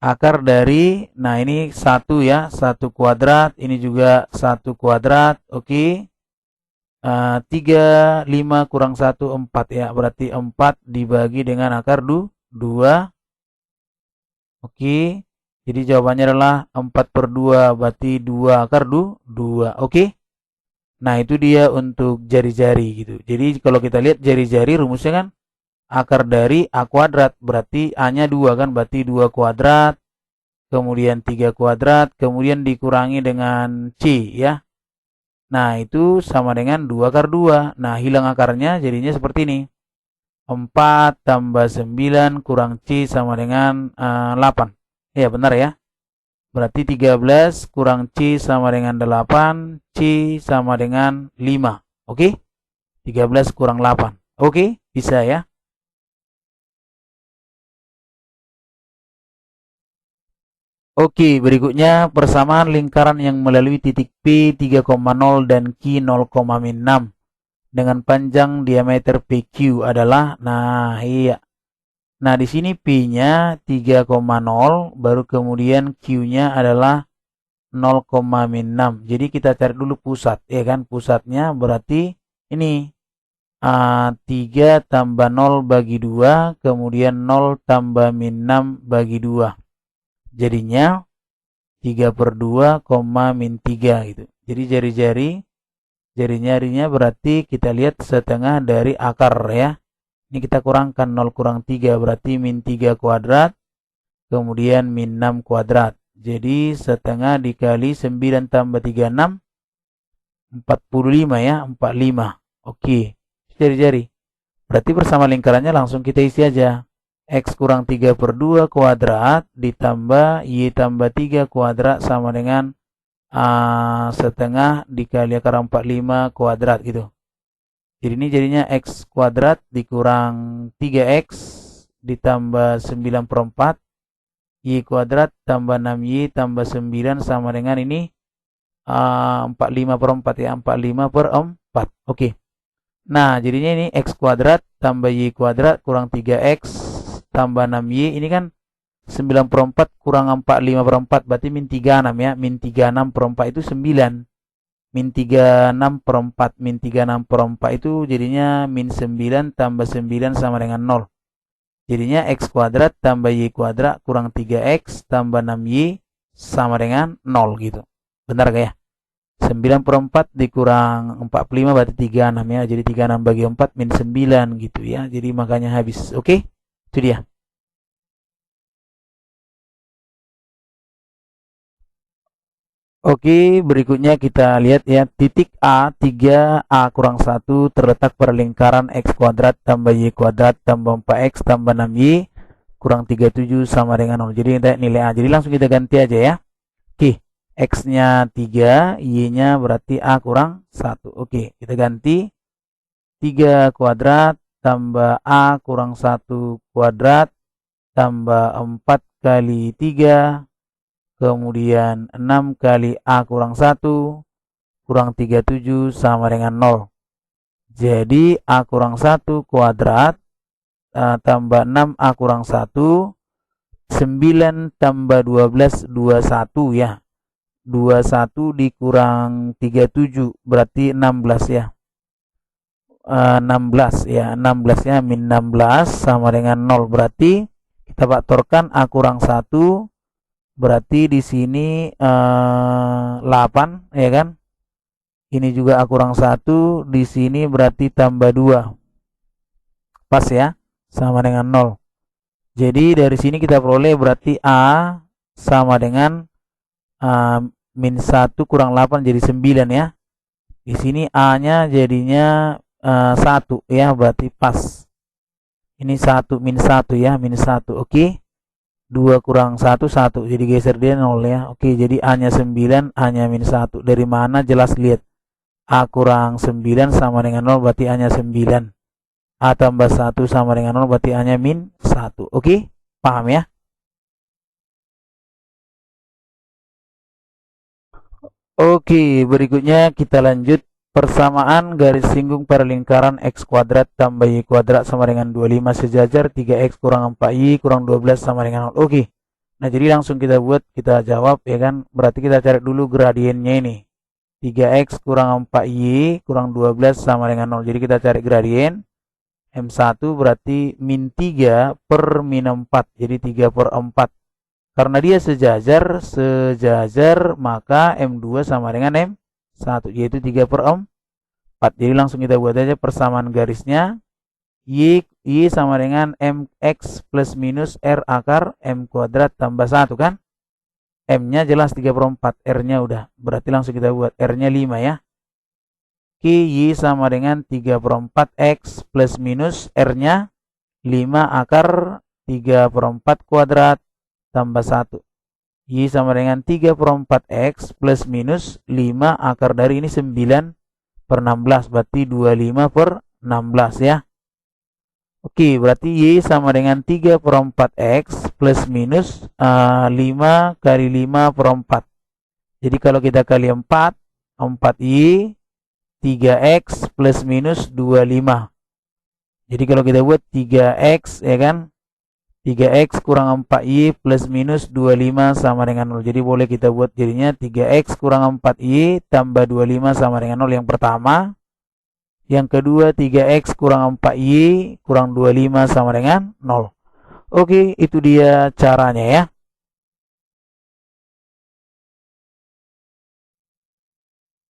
Speaker 1: akar dari, nah ini 1 ya. 1 kuadrat. Ini juga 1 kuadrat. Oke. 3, 5 kurang 1, 4 ya. Berarti 4 dibagi dengan akar 2. Oke. Jadi jawabannya adalah 4/2 berarti 2 akar 2. Oke. Nah, itu dia untuk jari-jari gitu. Jadi kalau kita lihat jari-jari rumusnya kan akar dari A kuadrat. Berarti A-nya 2 kan. Berarti 2 kuadrat. Kemudian 3 kuadrat. Kemudian dikurangi dengan C ya. Nah, itu sama dengan 2 akar 2. Nah, hilang akarnya jadinya seperti ini. 4 tambah 9 kurang C sama dengan 8. Ya, benar ya. Berarti 13 kurang C sama dengan 8. C sama dengan 5. Oke? 13 kurang 8. Oke? Bisa ya? Oke, berikutnya persamaan lingkaran yang melalui titik P 3,0 dan Q 0,6 dengan panjang diameter PQ adalah, nah iya. Nah, di sini P-nya 3,0, baru kemudian Q-nya adalah 0,6. Jadi kita cari dulu pusat, ya kan? Pusatnya berarti ini 3 tambah 0 bagi 2, kemudian 0 tambah min 6 bagi 2. Jadinya 3/2, min 3 gitu. Jadi jari-jarinya berarti kita lihat setengah dari akar ya. Ini kita kurangkan 0 kurang 3 berarti min 3 kuadrat, kemudian min 6 kuadrat. Jadi setengah dikali 9 tambah 36, 45 ya, 45. Oke, jari-jari. Berarti bersama lingkarannya langsung kita isi aja. X kurang 3/2 kuadrat ditambah Y tambah 3 kuadrat sama dengan setengah dikali akar 45 kuadrat gitu. Jadi ini jadinya X kuadrat dikurang 3X ditambah 9/4 Y kuadrat tambah 6Y tambah 9 sama dengan ini 45/4 ya, 45/4. Oke. Nah, jadinya ini X kuadrat tambah Y kuadrat kurang 3X tambah 6Y. Ini kan 9/4 kurang 45/4 berarti min 36 ya. Min 36/4 itu 9. Min 36/4. Min 36/4 itu jadinya min 9 tambah 9 sama dengan 0. Jadinya X kuadrat tambah Y kuadrat kurang 3X tambah 6Y sama dengan 0 gitu. Benar gak ya? 9/4 dikurang 45 berarti 36 ya. Jadi 36 bagi 4 min 9 gitu ya. Jadi makanya habis. Oke? Itu dia. Oke, berikutnya kita lihat ya. Titik A, 3A kurang 1 terletak pada lingkaran X kuadrat tambah Y kuadrat tambah 4X tambah 6Y kurang 37 sama dengan 0. Jadi kita nilai A. Jadi langsung kita ganti aja ya. Oke, X-nya 3, Y-nya berarti A kurang 1. Oke, kita ganti. 3 kuadrat tambah A kurang 1 kuadrat tambah 4 kali 3, kemudian 6 kali A kurang 1 kurang 37 sama dengan 0. Jadi A kurang 1 kuadrat tambah 6A kurang 1, 9 tambah 12, 21 ya. 21 dikurang 37 berarti 16 ya. 16 ya, 16 nya min 16 sama dengan 0. Berarti kita faktorkan A kurang 1 berarti di sini 8 ya kan. Ini juga A kurang 1, di sini berarti tambah 2. Pas ya, sama dengan 0. Jadi dari sini kita peroleh berarti A sama dengan min 1 kurang 8 jadi 9 ya. Di sini A-nya jadinya 1 ya, berarti pas. Ini 1 min 1 ya, min 1. Oke. 2 kurang 1, 1. Jadi geser dia 0 ya. Oke, jadi A-nya 9, A-nya min 1. Dari mana? Jelas lihat. A kurang 9 sama dengan 0, berarti A-nya 9. A tambah 1 sama dengan 0, berarti A-nya min 1. Oke, paham ya? Oke, berikutnya kita lanjut. Persamaan garis singgung pada lingkaran X kuadrat tambah Y kuadrat sama dengan 25 sejajar 3X kurang 4Y kurang 12 sama dengan 0. Oke. Nah, jadi langsung kita buat, kita jawab ya kan. Berarti kita cari dulu gradiennya ini. 3X kurang 4Y kurang 12 sama dengan 0. Jadi kita cari gradien. M1 berarti min 3 per min 4. Jadi 3/4. Karena dia sejajar, maka M2 sama dengan M1, yaitu 3/4. Jadi langsung kita buat aja persamaan garisnya. Y sama dengan MX plus minus R akar M kuadrat tambah 1 kan. M-nya jelas 3/4, R-nya udah. Berarti langsung kita buat R-nya 5 ya. Y sama dengan 3/4 X plus minus R-nya 5 akar 3/4 kuadrat tambah 1. Y sama dengan 3/4 X plus minus 5 akar dari ini 9/16. Berarti 25/16 ya. Oke, berarti Y sama dengan 3/4 X plus minus 5 kali 5/4. Jadi kalau kita kali 4, 4Y 3X plus minus 25. Jadi kalau kita buat 3X ya kan, 3X kurang 4Y plus minus 25 sama dengan 0. Jadi boleh kita buat jadinya 3X kurang 4Y tambah 25 sama dengan 0 yang pertama. Yang kedua 3X kurang 4Y kurang 25 sama dengan 0. Oke, itu dia caranya ya.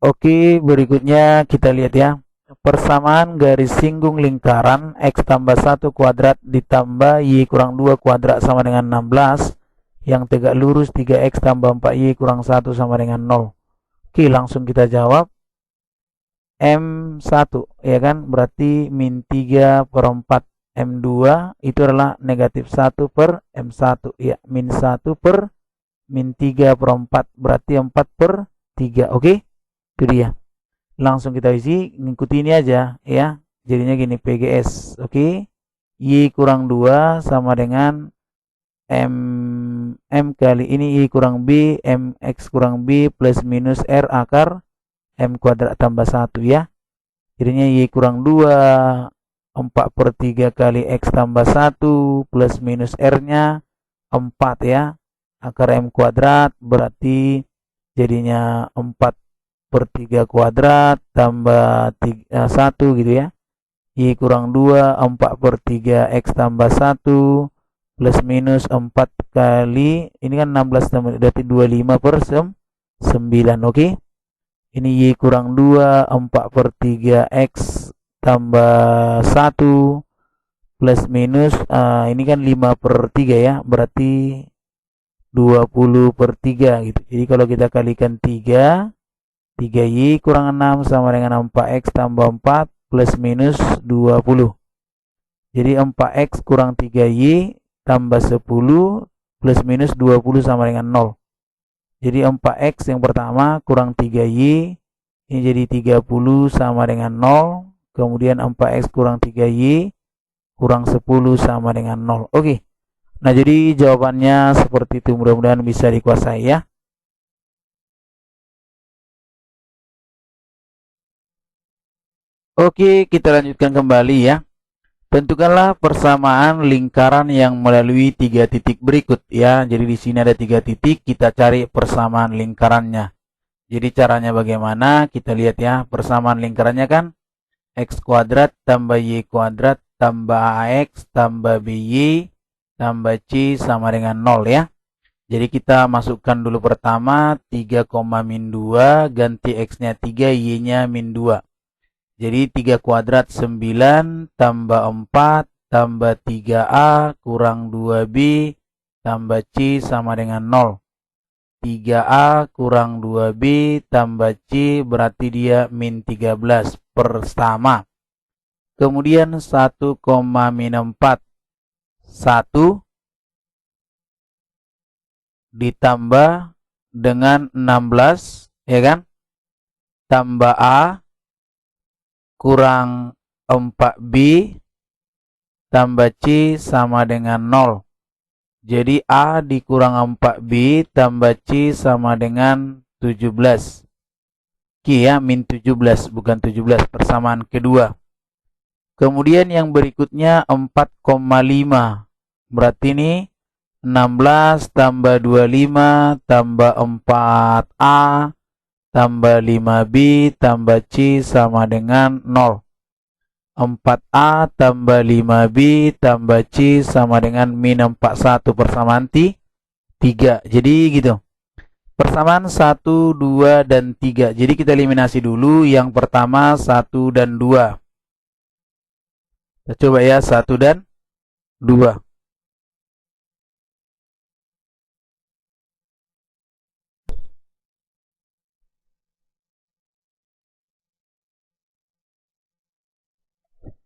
Speaker 1: Oke, berikutnya kita lihat ya. Persamaan garis singgung lingkaran X tambah 1 kuadrat ditambah Y kurang 2 kuadrat sama dengan 16. Yang tegak lurus 3X tambah 4Y kurang 1 sama dengan 0. Oke, langsung kita jawab. M1 ya kan, berarti min 3 per 4. M2 itu adalah negatif 1 per M1 ya, min 1 per min 3 per 4 berarti 4 per 3. Oke, itu dia. Langsung kita isi, ngikuti ini aja ya. Jadinya gini, PGS. Oke, Y kurang 2 sama dengan M kali ini Y kurang B, MX kurang B plus minus R akar M kuadrat tambah 1 ya. Jadinya Y kurang 2, 4 per 3 kali X tambah 1 plus minus R-nya 4 ya. Akar M kuadrat berarti jadinya 4 per 3 kuadrat tambah 1 gitu ya. Y kurang 2, 4 per 3 X tambah 1 plus minus 4 kali, ini kan 16 berarti 25 per 9, oke. Ini Y kurang 2, 4 per 3 X tambah 1 plus minus, ini kan 5 per 3 ya, berarti 20 per 3 gitu. Jadi kalau kita kalikan 3Y kurang 6 sama dengan 4X tambah 4 plus minus 20. Jadi 4X kurang 3Y tambah 10 plus minus 20 sama dengan 0. Jadi 4X yang pertama kurang 3Y, ini jadi 30 sama dengan 0. Kemudian 4X kurang 3Y kurang 10 sama dengan 0. Oke, nah jadi jawabannya seperti itu, mudah-mudahan bisa dikuasai ya. Oke, kita lanjutkan kembali ya. Tentukanlah persamaan lingkaran yang melalui 3 titik berikut ya. Jadi di sini ada 3 titik, kita cari persamaan lingkarannya. Jadi caranya bagaimana? Kita lihat ya. Persamaan lingkarannya kan X kuadrat tambah Y kuadrat tambah AX tambah BY tambah C sama dengan 0 ya. Jadi kita masukkan dulu pertama 3, min 2 ganti X-nya 3, Y-nya min 2. Jadi 3 kuadrat 9 tambah 4 tambah 3A kurang 2B tambah C sama dengan 0. 3A kurang 2B tambah C berarti dia min 13 pertama. Kemudian 1, min 4. 1 ditambah dengan 16 ya kan? Tambah A kurang 4B tambah C sama dengan 0. Jadi A dikurang 4B tambah C sama dengan 17. Oke ya, min 17 bukan 17, persamaan kedua. Kemudian yang berikutnya 4,5. Berarti ini 16 tambah 25 tambah 4A tambah 5B tambah C sama dengan 0. 4A tambah 5B tambah C sama dengan min 41 persamaan 3. Jadi gitu. Persamaan 1, 2, dan 3. Jadi kita eliminasi dulu yang pertama 1 dan 2. Kita coba ya 1 dan 2.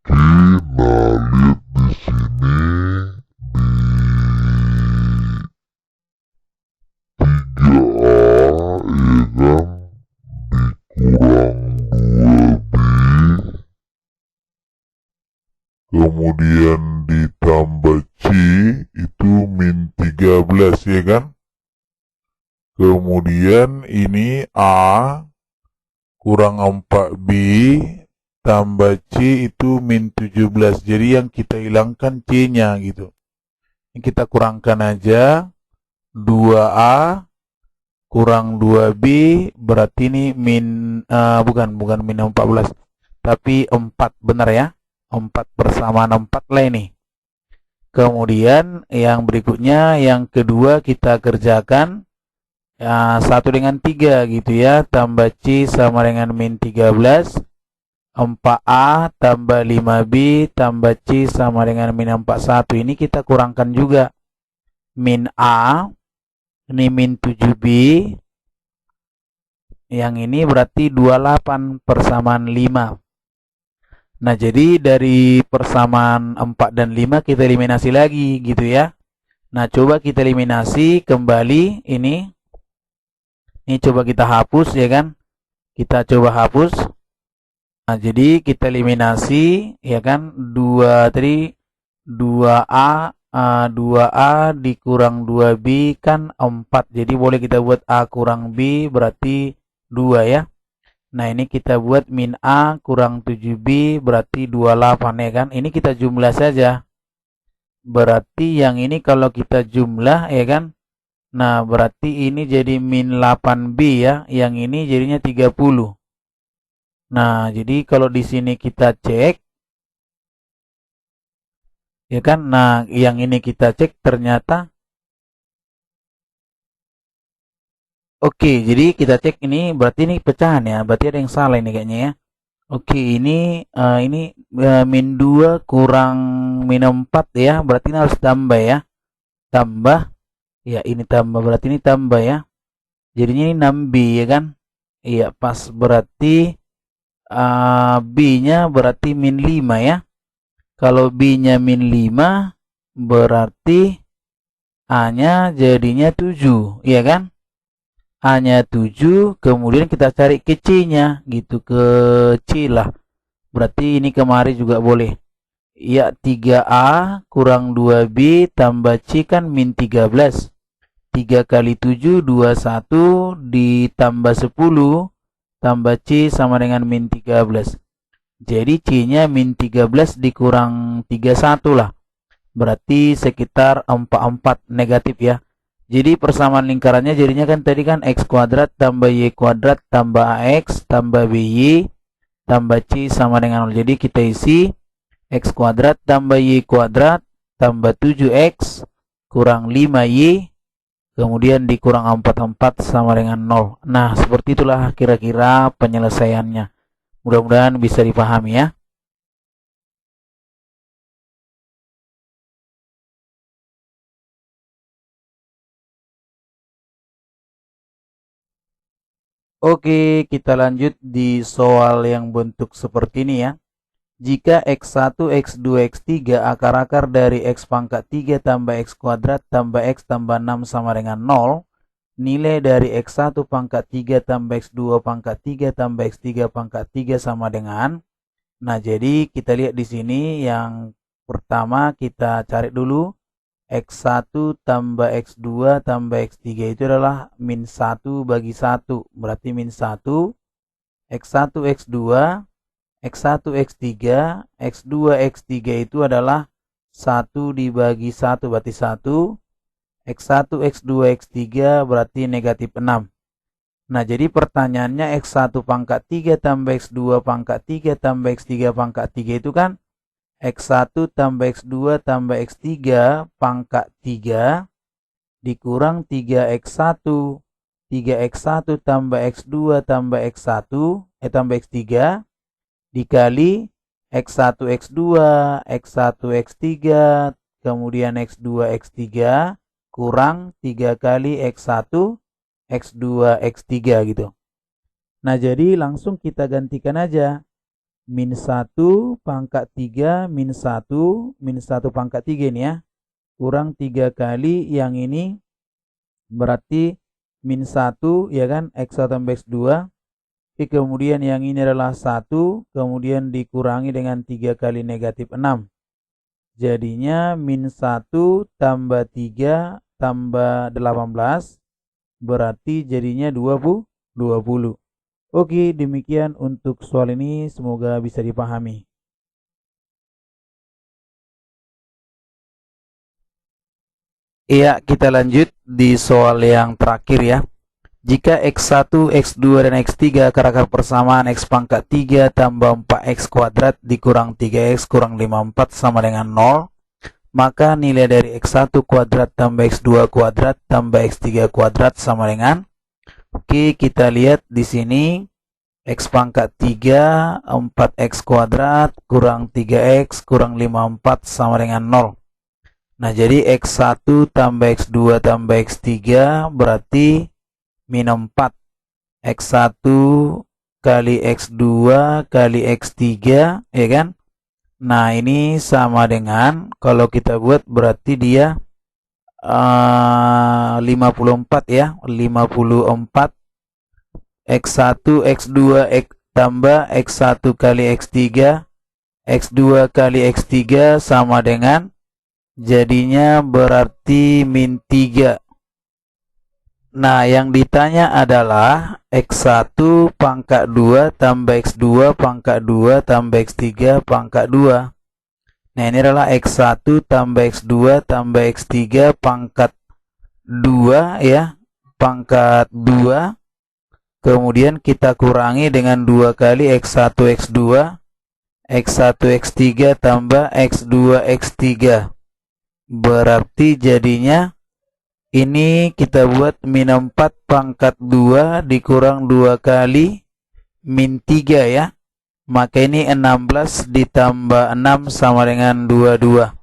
Speaker 2: Nah, lihat di sini di 3A ya kan dikurang 2B kemudian ditambah C itu min 13 ya kan. Kemudian ini A kurang 4B tambah C itu min 17. Jadi yang kita hilangkan C-nya gitu.
Speaker 1: Kita kurangkan aja. 2A kurang 2B berarti ini bukan min 14, tapi 4, benar ya? 4 persamaan 4 lah ini. Kemudian yang berikutnya, yang kedua kita kerjakan 1 dengan 3 gitu ya, tambah C sama dengan min 13, 4A tambah 5B tambah C sama dengan min 41. Ini kita kurangkan juga. Min A, ini min 7B, yang ini berarti 28 persamaan 5. Nah, jadi dari persamaan 4 dan 5 kita eliminasi lagi gitu ya. Nah, coba kita eliminasi kembali ini. Ini coba kita hapus ya kan. Kita coba hapus. Nah, jadi kita eliminasi ya kan, 2A 2A dikurang 2B kan 4. Jadi boleh kita buat A kurang B berarti 2 ya. Nah, ini kita buat min A kurang 7B berarti 28 ya kan. Ini kita jumlah saja. Berarti yang ini kalau kita jumlah ya kan. Nah, berarti ini jadi min 8B ya. Yang ini jadinya 30. Nah, jadi kalau di sini kita cek ya kan. Nah, yang ini kita cek ternyata oke. Jadi kita cek ini berarti ini pecahan ya. Berarti ada yang salah ini kayaknya ya. Oke, ini min 2 kurang min 4 ya. Berarti ini harus tambah ya. Tambah ya, ini tambah berarti ini tambah ya. Jadinya ini 6B ya kan? Iya, pas, berarti B-nya berarti min 5 ya. Kalau B-nya min 5 berarti A-nya jadinya 7, iya kan? A-nya 7, kemudian kita cari ke C-nya gitu, ke C lah. Berarti ini kemari juga boleh. Ya, 3A kurang 2B tambah C kan min 13. 3 kali 7, 21 ditambah 10 tambah C sama dengan min 13. Jadi C-nya min 13 dikurang 31 lah. Berarti sekitar 44 negatif ya. Jadi persamaan lingkarannya jadinya kan tadi kan X kuadrat tambah Y kuadrat tambah AX tambah BY tambah C sama dengan 0. Jadi kita isi X kuadrat tambah Y kuadrat tambah 7X kurang 5Y kemudian dikurang 44 sama dengan 0. Nah, seperti itulah kira-kira penyelesaiannya. Mudah-mudahan bisa dipahami ya. Oke, kita lanjut di soal yang bentuk seperti ini ya. Jika X1, X2, X3 akar-akar dari X pangkat 3 tambah X kuadrat tambah X tambah 6 sama dengan 0, nilai dari X1 pangkat 3 tambah X2 pangkat 3 tambah X3 pangkat 3 sama dengan. Nah, jadi kita lihat di sini yang pertama kita cari dulu X1 tambah X2 tambah X3 itu adalah min 1 bagi 1. Berarti min 1, X1, X2, X1, X3, X2, X3 itu adalah 1 dibagi 1 berarti 1. X1, X2, X3 berarti negatif 6. Nah, jadi pertanyaannya X1 pangkat 3 tambah X2 pangkat 3 tambah X3 pangkat 3 itu kan X1 tambah X2 tambah X3 pangkat 3 dikurang 3X1. 3X1 tambah X2 tambah X1 tambah X3 dikali X1 X2 X1 X3 kemudian X2 X3 kurang 3 kali X1 X2 X3 gitu. Nah, jadi langsung kita gantikan aja. Min 1 pangkat 3 min 1 pangkat 3 ini ya. Kurang 3 kali yang ini berarti min 1 ya kan, X1 tambah X2. Kemudian yang ini adalah 1 kemudian dikurangi dengan 3 kali negatif 6. Jadinya min 1 tambah 3 tambah 18 berarti jadinya 20. Oke, demikian untuk soal ini, semoga bisa dipahami. Iya, kita lanjut di soal yang terakhir ya. Jika X1, X2, dan X3 akar persamaan X pangkat 3 tambah 4X kuadrat dikurang 3X kurang 54 sama dengan 0, maka nilai dari X1 kuadrat tambah X2 kuadrat tambah X3 kuadrat sama dengan, oke, kita lihat di sini X pangkat 3, 4X kuadrat kurang 3X kurang 54 sama dengan 0. Nah, jadi X1 tambah X2 tambah X3 berarti min 4. X1 kali X2 kali X3, ya kan? Nah, ini sama dengan, kalau kita buat berarti dia 54 ya. 54 X1 X2 X tambah X1 kali X3 X2 kali X3 sama dengan, jadinya berarti min 3. Nah, yang ditanya adalah X1 pangkat 2 tambah X2 pangkat 2 tambah X3 pangkat 2. Nah, ini adalah X1 tambah X2 tambah X3 pangkat 2 ya, pangkat 2. Kemudian kita kurangi dengan 2 kali X1 X2 X1 X3 tambah X2 X3. Berarti jadinya ini kita buat min 4 pangkat 2 dikurang 2 kali min 3 ya. Maka ini 16 ditambah 6 sama dengan 22.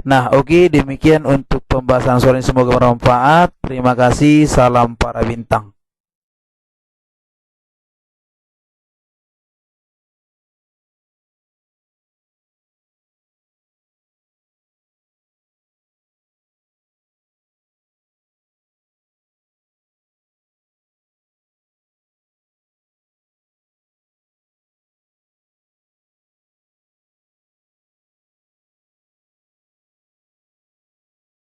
Speaker 1: Nah, oke, demikian untuk pembahasan soal ini, semoga bermanfaat. Terima kasih, salam para bintang.